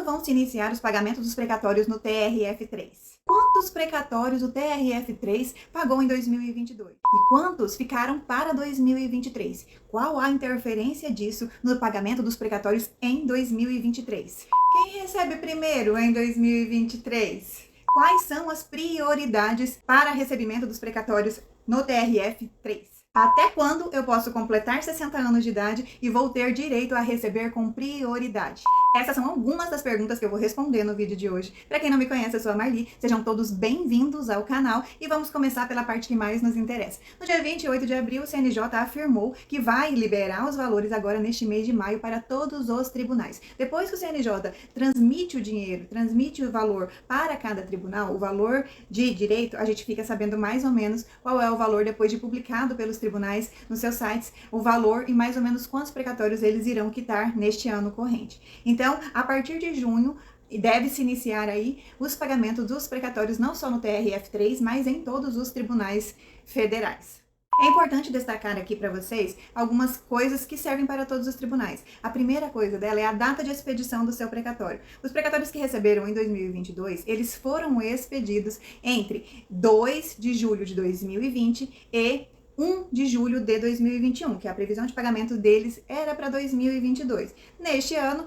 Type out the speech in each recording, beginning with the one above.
vão se iniciar os pagamentos dos precatórios no TRF3? Quantos precatórios o TRF3 pagou em 2022? E quantos ficaram para 2023? Qual a interferência disso no pagamento dos precatórios em 2023? Quem recebe primeiro em 2023? Quais são as prioridades para recebimento dos precatórios no TRF3? Até quando eu posso completar 60 anos de idade e vou ter direito a receber com prioridade? Essas são algumas das perguntas que eu vou responder no vídeo de hoje. Para quem não me conhece, eu sou a Marli, sejam todos bem-vindos ao canal e vamos começar pela parte que mais nos interessa. No dia 28 de abril, o CNJ afirmou que vai liberar os valores agora neste mês de maio para todos os tribunais. Depois que o CNJ transmite o dinheiro, transmite o valor para cada tribunal, o valor de direito, a gente fica sabendo mais ou menos qual é o valor depois de publicado pelos tribunais nos seus sites, o valor e mais ou menos quantos precatórios eles irão quitar neste ano corrente. Então, a partir de junho, deve-se iniciar aí os pagamentos dos precatórios não só no TRF3, mas em todos os tribunais federais. É importante destacar aqui para vocês algumas coisas que servem para todos os tribunais. A primeira coisa dela é a data de expedição do seu precatório. Os precatórios que receberam em 2022, eles foram expedidos entre 2 de julho de 2020 e 1 de julho de 2021, que a previsão de pagamento deles era para 2022. Neste ano,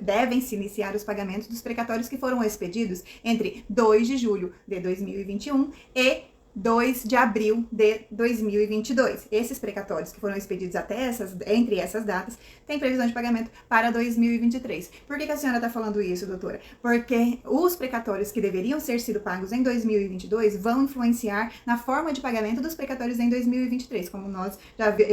devem se iniciar os pagamentos dos precatórios que foram expedidos entre 2 de julho de 2021 e 2 de abril de 2022. Esses precatórios que foram expedidos entre essas datas têm previsão de pagamento para 2023. Por que a senhora está falando isso, doutora? Porque os precatórios que deveriam ter sido pagos em 2022 vão influenciar na forma de pagamento dos precatórios em 2023, como nós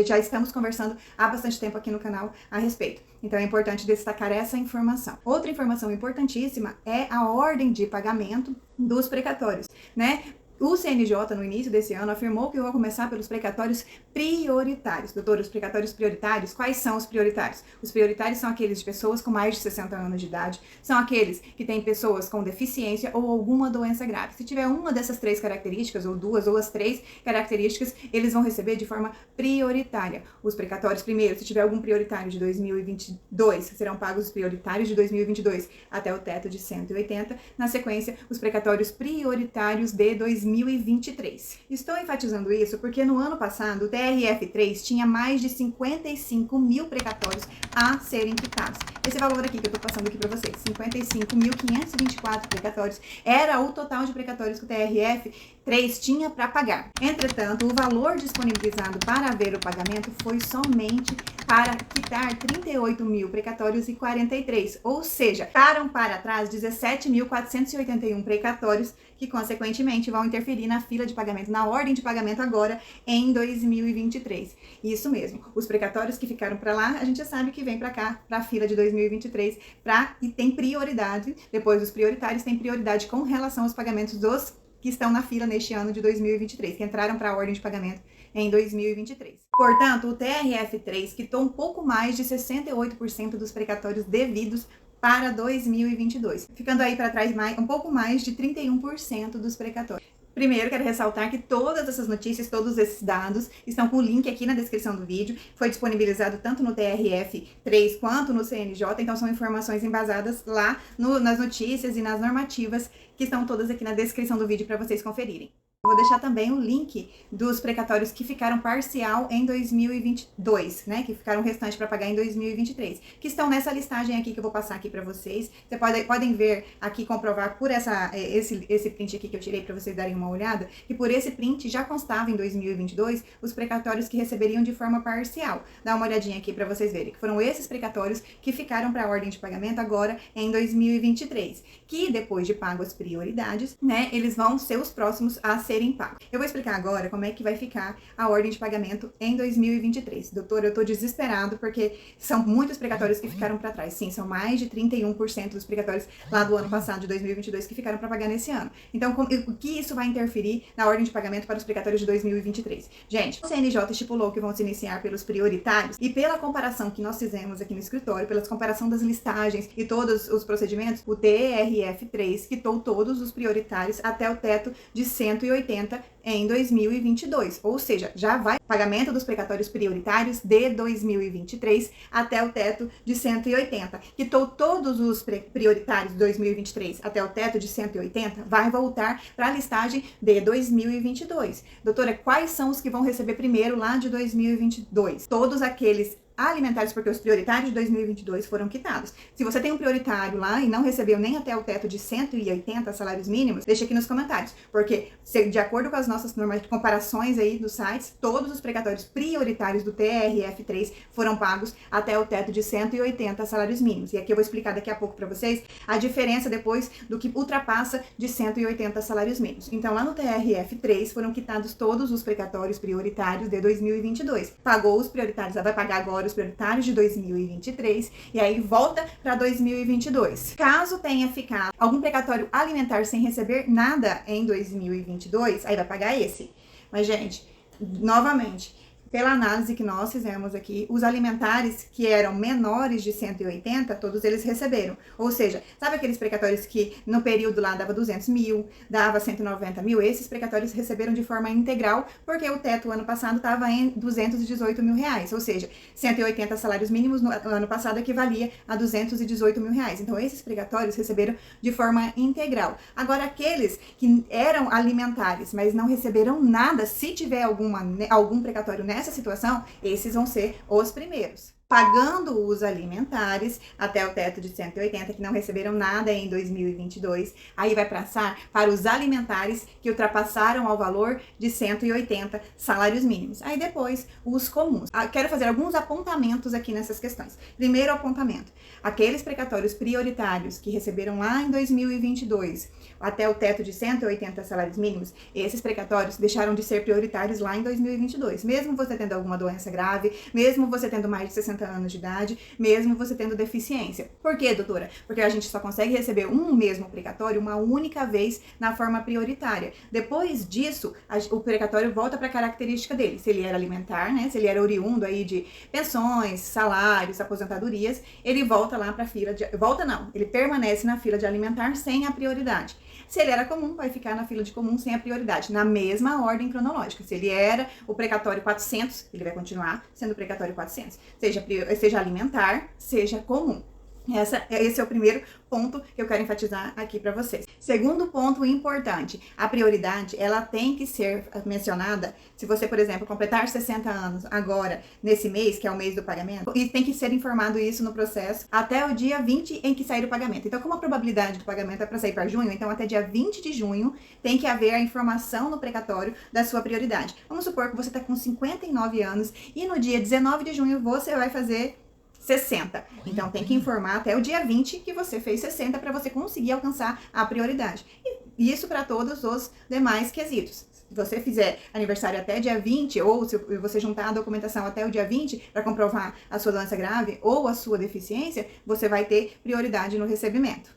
já estamos conversando há bastante tempo aqui no canal a respeito. Então é importante destacar essa informação. Outra informação importantíssima é a ordem de pagamento dos precatórios, né? O CNJ, no início desse ano, afirmou que vai começar pelos precatórios prioritários. Doutor, os precatórios prioritários, quais são os prioritários? Os prioritários são aqueles de pessoas com mais de 60 anos de idade, são aqueles que têm pessoas com deficiência ou alguma doença grave. Se tiver uma dessas 3 características, ou 2, ou as 3 características, eles vão receber de forma prioritária. Os precatórios, primeiro, se tiver algum prioritário de 2022, serão pagos os prioritários de 2022 até o teto de 180. Na sequência, os precatórios prioritários de 2023. Estou enfatizando isso porque no ano passado o TRF3 tinha mais de 55 mil precatórios a serem quitados. Esse valor aqui que eu estou passando aqui para vocês, 55.524 precatórios, era o total de precatórios que o TRF3 tinha para pagar. Entretanto, o valor disponibilizado para haver o pagamento foi somente para quitar 38 mil precatórios e 43, ou seja, ficaram para trás 17.481 precatórios que, consequentemente, vão interferir na fila de pagamento, na ordem de pagamento agora em 2023. Isso mesmo, os precatórios que ficaram para lá, a gente já sabe que vem para cá, para a fila de 2023, e tem prioridade, depois dos prioritários, tem prioridade com relação aos pagamentos dos que estão na fila neste ano de 2023, que entraram para a ordem de pagamento em 2023. Portanto, o TRF3 quitou um pouco mais de 68% dos precatórios devidos para 2022, ficando aí para trás um pouco mais de 31% dos precatórios. Primeiro, quero ressaltar que todas essas notícias, todos esses dados estão com o link aqui na descrição do vídeo. Foi disponibilizado tanto no TRF3 quanto no CNJ, então são informações embasadas lá nas notícias e nas normativas que estão todas aqui na descrição do vídeo para vocês conferirem. Vou deixar também o link dos precatórios que ficaram parcial em 2022, né? Que ficaram restante para pagar em 2023, que estão nessa listagem aqui que eu vou passar aqui para vocês. Vocês podem ver aqui, comprovar por esse print aqui que eu tirei para vocês darem uma olhada, que por esse print já constava em 2022 os precatórios que receberiam de forma parcial. Dá uma olhadinha aqui para vocês verem que foram esses precatórios que ficaram para a ordem de pagamento agora em 2023, que depois de pago as prioridades, né? Eles vão ser os próximos a serem pagos. Eu vou explicar agora como é que vai ficar a ordem de pagamento em 2023. Doutor, eu tô desesperado porque são muitos precatórios que ficaram para trás. Sim, são mais de 31% dos precatórios lá do ano passado, de 2022, que ficaram para pagar nesse ano. Então, o que isso vai interferir na ordem de pagamento para os precatórios de 2023? Gente, o CNJ estipulou que vão se iniciar pelos prioritários e pela comparação que nós fizemos aqui no escritório, pela comparação das listagens e todos os procedimentos, o TRF3 quitou todos os prioritários até o teto de 180. 180 em 2022, ou seja, já vai pagamento dos precatórios prioritários de 2023 até o teto de 180. Quitou todos os prioritários de 2023 até o teto de 180, vai voltar para a listagem de 2022. Doutora, quais são os que vão receber primeiro lá de 2022? Todos aqueles alimentares, porque os prioritários de 2022 foram quitados. Se você tem um prioritário lá e não recebeu nem até o teto de 180 salários mínimos, deixa aqui nos comentários, porque de acordo com as nossas normas de comparações aí dos sites, todos os precatórios prioritários do TRF3 foram pagos até o teto de 180 salários mínimos. E aqui eu vou explicar daqui a pouco para vocês a diferença depois do que ultrapassa de 180 salários mínimos. Então, lá no TRF3 foram quitados todos os precatórios prioritários de 2022. Pagou os prioritários, vai pagar agora os prioritários de 2023 e aí volta para 2022. Caso tenha ficado algum precatório alimentar sem receber nada em 2022, aí vai pagar esse. Mas, gente, novamente, pela análise que nós fizemos aqui, os alimentares que eram menores de 180, todos eles receberam. Ou seja, sabe aqueles precatórios que no período lá dava 200 mil, dava 190 mil? Esses precatórios receberam de forma integral, porque o teto ano passado estava em 218 mil reais. Ou seja, 180 salários mínimos no ano passado equivalia a 218 mil reais. Então, esses precatórios receberam de forma integral. Agora, aqueles que eram alimentares, mas não receberam nada, se tiver algum precatório nessa situação, esses vão ser os primeiros. Pagando os alimentares até o teto de 180, que não receberam nada em 2022, aí vai passar para os alimentares que ultrapassaram ao valor de 180 salários mínimos. Aí depois, os comuns. Quero fazer alguns apontamentos aqui nessas questões. Primeiro apontamento, aqueles precatórios prioritários que receberam lá em 2022 até o teto de 180 salários mínimos, esses precatórios deixaram de ser prioritários lá em 2022. Mesmo você tendo alguma doença grave, mesmo você tendo mais de 60 anos de idade, mesmo você tendo deficiência. Por quê, doutora? Porque a gente só consegue receber um mesmo precatório uma única vez na forma prioritária. Depois disso, o precatório volta para a característica dele. Se ele era alimentar, né? Se ele era oriundo aí de pensões, salários, aposentadorias, ele volta lá para a fila de... Volta não, ele permanece na fila de alimentar sem a prioridade. Se ele era comum, vai ficar na fila de comum sem a prioridade, na mesma ordem cronológica. Se ele era o precatório 400, ele vai continuar sendo o precatório 400. Seja alimentar, seja comum. Esse é o primeiro ponto que eu quero enfatizar aqui para vocês. Segundo ponto importante, a prioridade, ela tem que ser mencionada se você, por exemplo, completar 60 anos agora, nesse mês, que é o mês do pagamento, e tem que ser informado isso no processo até o dia 20 em que sair o pagamento. Então, como a probabilidade do pagamento é para sair para junho, então até dia 20 de junho tem que haver a informação no precatório da sua prioridade. Vamos supor que você está com 59 anos e no dia 19 de junho você vai fazer 60. Então, tem que informar até o dia 20 que você fez 60 para você conseguir alcançar a prioridade. E isso para todos os demais quesitos. Se você fizer aniversário até dia 20, ou se você juntar a documentação até o dia 20 para comprovar a sua doença grave ou a sua deficiência, você vai ter prioridade no recebimento.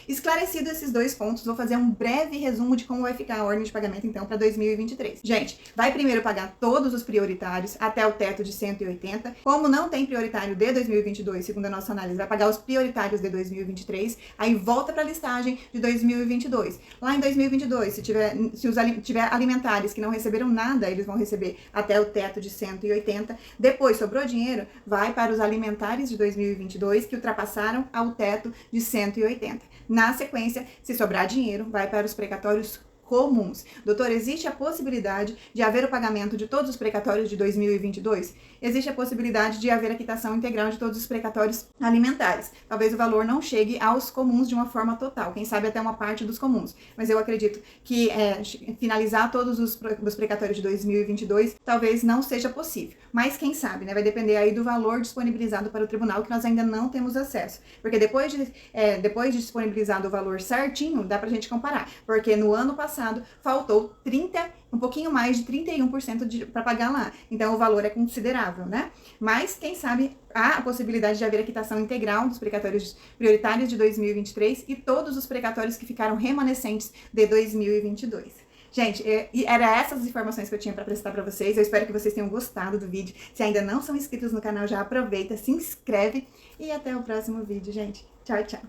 Esclarecido esses dois pontos, vou fazer um breve resumo de como vai ficar a ordem de pagamento, então, para 2023. Gente, vai primeiro pagar todos os prioritários até o teto de 180. Como não tem prioritário de 2022, segundo a nossa análise, vai pagar os prioritários de 2023, aí volta para a listagem de 2022. Lá em 2022, se tiver alimentares que não receberam nada, eles vão receber até o teto de 180. Depois, sobrou dinheiro, vai para os alimentares de 2022, que ultrapassaram ao teto de 180. Na sequência, se sobrar dinheiro, vai para os precatórios comuns. Doutor, existe a possibilidade de haver o pagamento de todos os precatórios de 2022? Existe a possibilidade de haver a quitação integral de todos os precatórios alimentares. Talvez o valor não chegue aos comuns de uma forma total, quem sabe até uma parte dos comuns. Mas eu acredito que finalizar todos os precatórios de 2022 talvez não seja possível. Mas quem sabe, né? Vai depender aí do valor disponibilizado para o tribunal, que nós ainda não temos acesso. Porque depois de disponibilizado o valor certinho, dá pra gente comparar. Porque no ano passado faltou um pouquinho mais de 31% para pagar lá. Então, o valor é considerável, né? Mas, quem sabe, há a possibilidade de haver a quitação integral dos precatórios prioritários de 2023 e todos os precatórios que ficaram remanescentes de 2022. Gente, eram essas informações que eu tinha para apresentar para vocês. Eu espero que vocês tenham gostado do vídeo. Se ainda não são inscritos no canal, já aproveita, se inscreve e até o próximo vídeo, gente. Tchau, tchau.